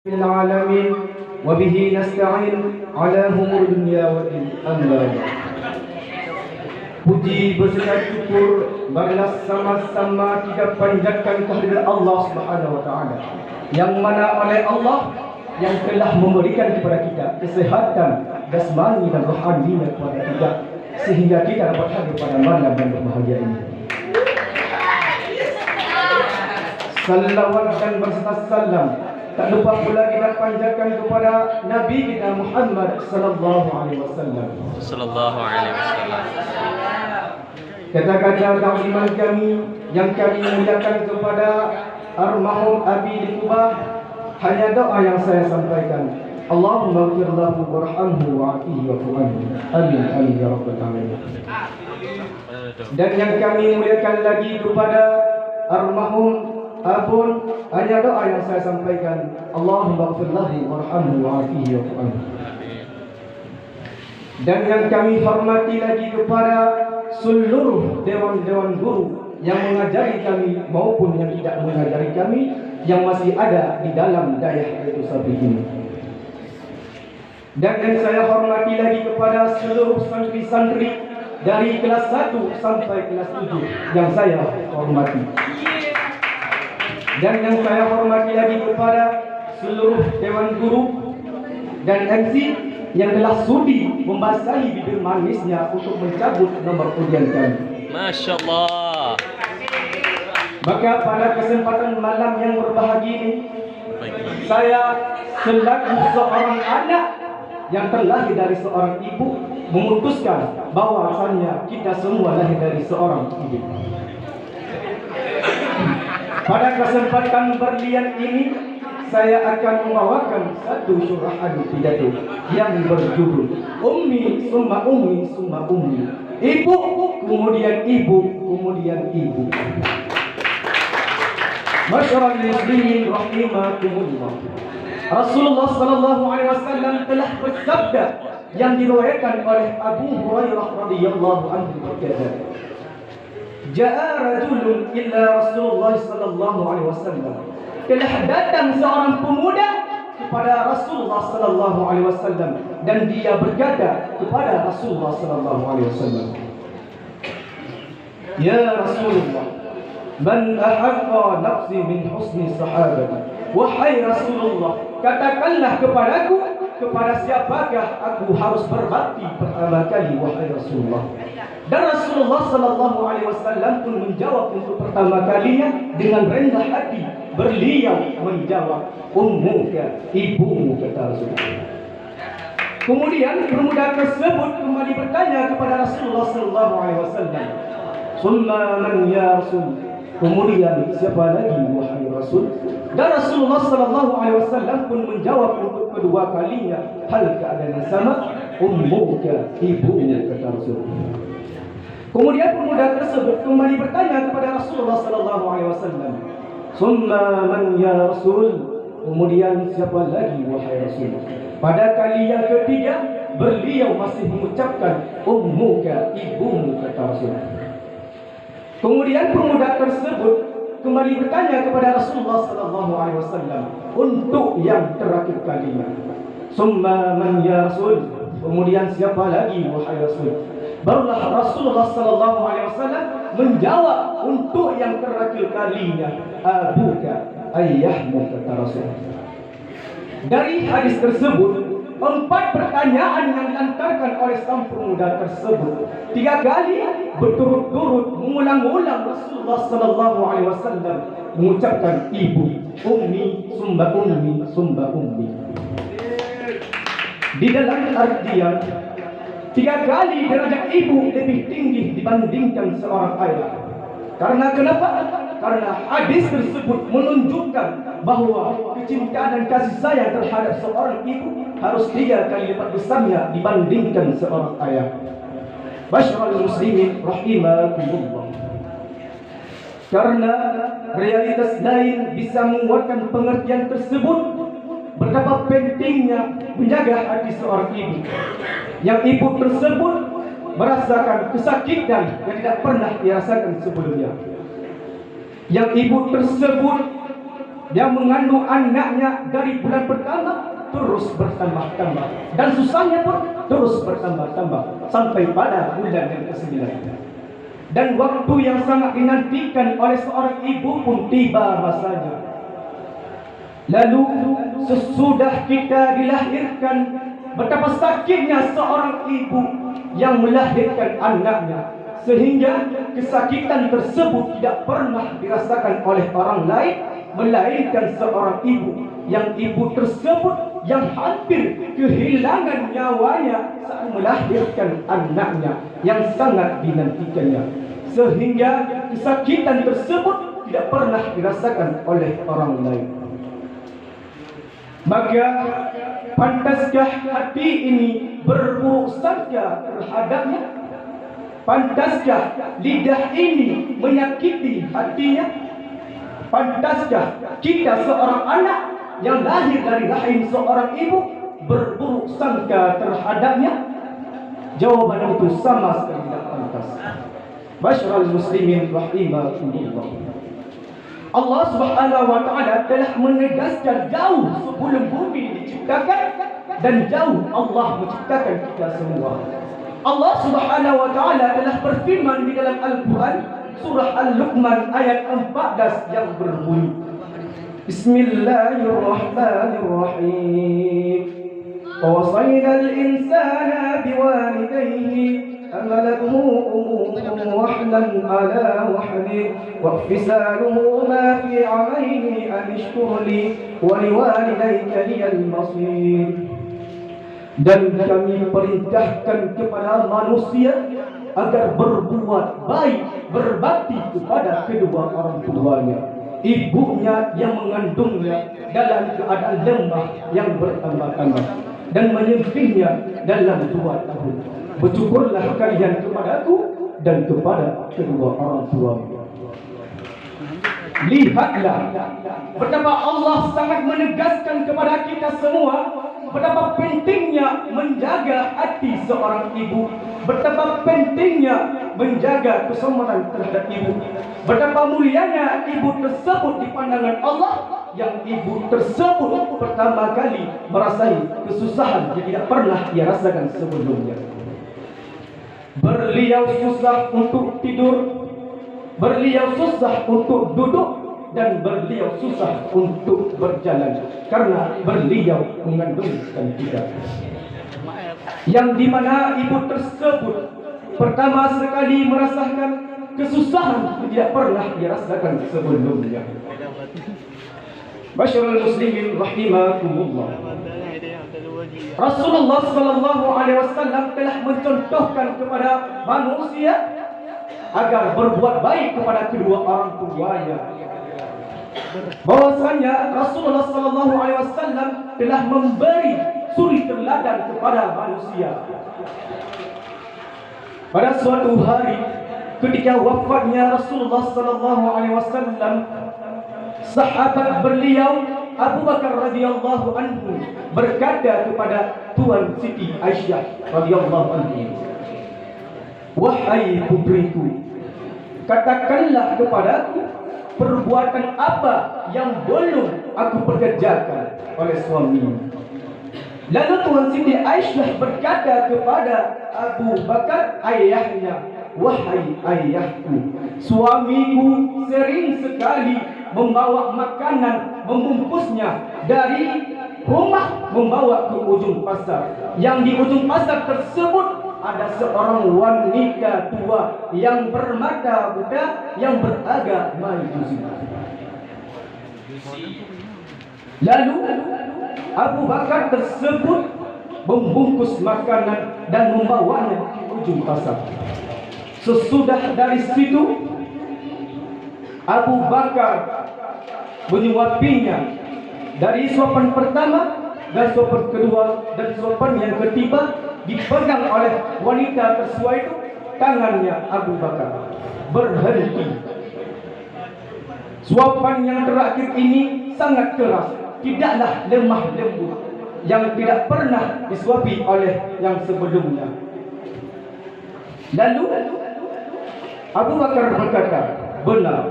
العالمين وبه نستعين على umur dunia wa din. Puji berserta syukur marilah sama-sama kita panjatkan kehadirat Allah Subhanahu wa taala, yang mana oleh Allah yang telah memberikan kepada kita kesehatan jasmani dan rohani kepada kita, sehingga kita dapat hadir pada malam yang berbahagia ini. Salawat dan berserta salam tak lupa pula kita panjatkan kepada Nabi kita Muhammad sallallahu alaihi wasallam. Kata-kata takliman kami yang kami muliakan kepada almarhum Abi di Kubah, hanya doa yang saya sampaikan. Allahumma ighfir lahu warhamhu wa'afihi wa'fu anhu. Amin amin ya rabbal alamin. Dan yang kami muliakan lagi kepada almarhum Abun, hanya doa yang saya sampaikan. Allahumma ighfir lahu warhamhu wa'afihi wa'fu anhu. Dan yang kami hormati lagi kepada seluruh dewan-dewan guru yang mengajari kami maupun yang tidak mengajari kami, yang masih ada di dalam daerah itu Sabri ini. Dan yang saya hormati lagi kepada seluruh santri-santri dari kelas 1 sampai kelas 7 yang saya hormati. Dan yang saya hormati lagi kepada seluruh dewan guru dan MC yang telah sudi membasahi bibir manisnya untuk mencabut nomor ujian kami. Masya Allah. Maka pada kesempatan malam yang berbahagia ini, saya selaku seorang anak yang terlahir dari seorang ibu memutuskan bahwasannya kita semua lahir dari seorang ibu. Pada kesempatan berlian ini, saya akan membawakan satu surah pidato yang berjudul Ummi summa ummi summa ummi. Ibu, kemudian ibu, kemudian ibu. Masyarakat muslimin rahimakumullah. Rasulullah sallallahu alaihi wasallam telah bersabda yang diriwayatkan oleh Abu Hurairah radhiyallahu anhu berkata, Ja'a rajulun illa Rasulullah sallallahu alaihi wasallam. Telah datang seorang pemuda kepada Rasulullah sallallahu alaihi wasallam dan dia berkata kepada Rasulullah sallallahu alaihi wasallam, Ya Rasulullah, man ahaqqa nafsi min husni sahabati. Wahai Rasulullah, katakanlah kepadaku, kepada siapakah aku harus berbakti pertama kali, wahai Rasulullah. Dan Rasulullah sallallahu alaihi wasallam pun menjawab untuk pertama kalinya dengan rendah hati. Beliau menjawab, ummuka, ibumu, kata Rasulullah. Kemudian pemuda tersebut kembali bertanya kepada Rasulullah sallallahu alaihi wasallam, "Summa man ya Rasul?" Kemudian siapa lagi, wahai Rasul? Dan Rasulullah sallallahu alaihi wasallam pun menjawab untuk kedua kalinya, hal keadaan sama, ummuka, ibumu, kata Rasulullah. Kemudian pemuda tersebut kembali bertanya kepada Rasulullah sallallahu alaihi wasallam, "Summa man ya Rasul?" Kemudian siapa lagi, wahai Rasul? Pada kali yang ketiga, beliau masih mengucapkan ummuka, ibumu, kata Rasulullah. Kemudian pemuda tersebut kembali bertanya kepada Rasulullah sallallahu alaihi wasallam untuk yang terakhir kalinya, "Summa man ya Rasul?" Kemudian siapa lagi, wahai Rasul? Barulah Rasulullah sallallahu alaihi wasallam menjawab untuk yang terakhir kalinya, abuka, ayahmu, kata Rasulullah. Dari hadis tersebut, 4 pertanyaan yang dilantarkan oleh sang pemuda tersebut 3 kali berturut-turut mengulang-ulang Rasulullah sallallahu alaihi wasallam mengucapkan ibu, ummi, summa ummi, summa ummi. Di dalam artian 3 kali derajat ibu lebih tinggi dibandingkan seorang ayah. Karena kenapa? Karena hadis tersebut menunjukkan bahwa kecintaan dan kasih sayang terhadap seorang ibu harus 3 kali lipat besarnya dibandingkan seorang ayah. Masyarul muslimin rahimakumullah. Karena realitas lain bisa menguatkan pengertian tersebut, betapa pentingnya menjaga hati seorang ibu. Yang ibu tersebut merasakan kesakitan yang tidak pernah dirasakan sebelumnya. Yang ibu tersebut yang mengandung anaknya dari bulan pertama terus bertambah-tambah, dan susahnya pun terus bertambah-tambah sampai pada bulan yang ke-9. Dan waktu yang sangat dinantikan oleh seorang ibu pun tiba masanya. Lalu sesudah kita dilahirkan, betapa sakitnya seorang ibu yang melahirkan anaknya, sehingga kesakitan tersebut tidak pernah dirasakan oleh orang lain melainkan seorang ibu, yang ibu tersebut yang hampir kehilangan nyawanya saat melahirkan anaknya yang sangat dinantikannya, sehingga kesakitan tersebut tidak pernah dirasakan oleh orang lain. Maka pantaskah hati ini berburuk sangka terhadapnya? Pantaskah lidah ini menyakiti hatinya? Pantaskah kita seorang anak yang lahir dari rahim seorang ibu berburuk sangka terhadapnya? Jawaban itu sama sekali tidak pantas. Masyarul muslimin rahimakumullah. Allah Subhanahu wa taala telah menegaskan jauh sebelum bumi diciptakan dan jauh Allah menciptakan kita semua. Allah Subhanahu wa taala telah berfirman di dalam Al-Qur'an surah Al-Luqman ayat 14 yang berbunyi, Bismillahirrahmanirrahim. وَوَصَّيْنَا الْإِنسَانَ بِوَالِدَيْهِ حَمَلَتْهُ أُمُّهُ وَهْنًا عَلَى وَهْنٍ وَفِصَالُهُمَا فِي عَامَيْنِ أَنِ اشْكُرْ لِي وَلِوَالِدَيْكَ إِلَيَّ الْمَصِيرُ. Dan kami perintahkan kepada manusia agar berbuat baik, berbakti kepada kedua orang tuanya, ibunya yang mengandungnya dalam keadaan lemah yang bertambah-tambah, dan menyimpannya dalam 2 tahun. Bersyukurlah kalian kepadaku dan kepada kedua orang tuamu. Lihatlah betapa Allah sangat menegaskan kepada kita semua betapa pentingnya menjaga hati seorang ibu, betapa pentingnya menjaga kesombongan terhadap ibu, betapa mulianya ibu tersebut di pandangan Allah, yang ibu tersebut pertama kali merasai kesusahan yang tidak pernah ia rasakan sebelumnya. Beliau susah untuk tidur, beliau susah untuk duduk, dan beliau susah untuk berjalan karena beliau mengandungkan kita. Yang dimana ibu tersebut pertama sekali merasakan kesusahan yang tidak pernah dirasakan sebelumnya. Masyarul muslimin rahimakumullah. Rasulullah sallallahu alaihi wasallam telah mencontohkan kepada manusia agar berbuat baik kepada kedua orang tuanya. Bahwasanya Rasulullah sallallahu alaihi wasallam telah memberi suri teladan kepada manusia. Pada suatu hari ketika wafatnya Rasulullah sallallahu alaihi wasallam, sahabat beliau Abu Bakar radhiyallahu anhu berkata kepada Tuan Siti Aisyah radhiyallahu anhu, "Wahai putriku, katakanlah kepadaku perbuatan apa yang belum aku pekerjakan oleh suamimu." Lalu Tuan Siti Aisyah berkata kepada Abu Bakar ayahnya, "Wahai ayahku, suamiku sering sekali membawa makanan, membungkusnya dari rumah membawa ke ujung pasar. Yang di ujung pasar tersebut ada seorang wanita tua yang bermata buta, yang beragama Majusi." Lalu Abu Bakar tersebut membungkus makanan dan membawanya ke ujung pasar. Sesudah dari situ Abu Bakar menyuapinya dari suapan pertama dan suapan kedua dan suapan yang ketiga, dipegang oleh wanita tersua itu. Tangannya Abu Bakar berhenti. Suapan yang terakhir ini sangat keras, tidaklah lemah lembut, yang tidak pernah disuapi oleh yang sebelumnya. Lalu Abu Bakar berkata, "Benar,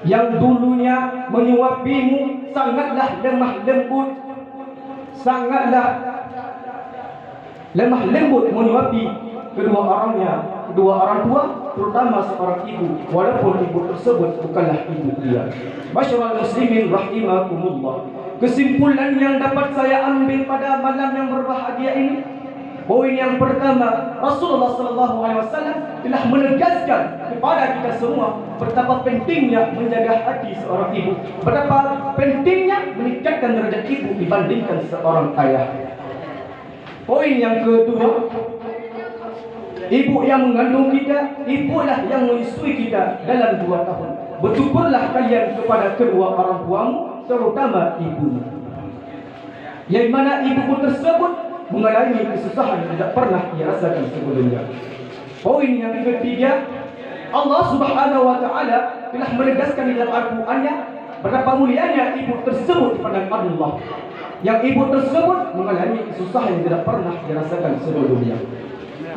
yang dulunya menyuapimu sangatlah lemah lembut, sangatlah lemah lembut menyuapi kedua orang tua, terutama seorang ibu, walaupun ibu tersebut bukanlah ibu dia. Masyaallah muslimin rahimakumullah. Kesimpulan yang dapat saya ambil pada malam yang berbahagia ini, poin yang pertama, Rasulullah SAW telah menegaskan kepada kita semua betapa pentingnya menjaga hati seorang ibu, betapa pentingnya meningkatkan derajat ibu dibandingkan seorang ayah. Poin yang kedua, ibu yang mengandung kita, ibulah yang menyusui kita dalam 2 tahun. Bersyukurlah kalian kepada kedua orang tuamu, terutama ibumu, yang mana ibumu tersebut mengalami kesusahan yang tidak pernah ia rasakan sebelumnya. Poin yang ketiga, Allah Subhanahu wa taala telah menegaskan di dalam Al-Qur'an-Nya betapa mulianya ibu tersebut di pandang Allah, yang ibu tersebut mengalami kesusahan yang tidak pernah dirasakan sebelumnya.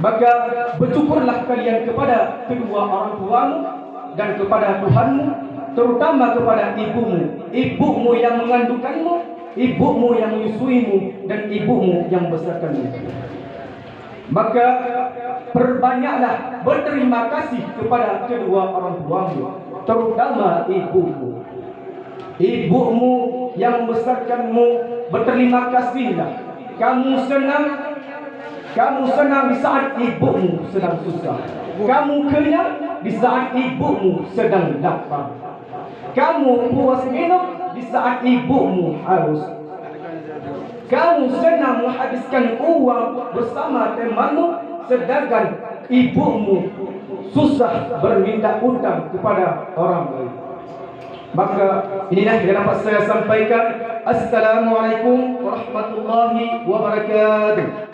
Maka bersyukurlah kalian kepada kedua orang tuamu dan kepada Tuhanmu, terutama kepada ibumu, ibumu yang mengandungkanmu, ibumu yang menyusuimu, dan ibumu yang membesarkanmu. Maka perbanyaklah berterima kasih kepada kedua orang tuamu, terutama ibumu. Ibumu yang membesarkanmu, berterima kasihlah. Kamu senang di saat ibumu sedang susah. Kamu kenyang di saat ibumu sedang lapar. Kamu puas minum di saat ibumu haus. Kamu senang menghabiskan uang bersama temanmu, sedangkan ibumu susah berminta utang kepada orang lain. Maka inilah yang dapat saya sampaikan. Assalamualaikum warahmatullahi wabarakatuh.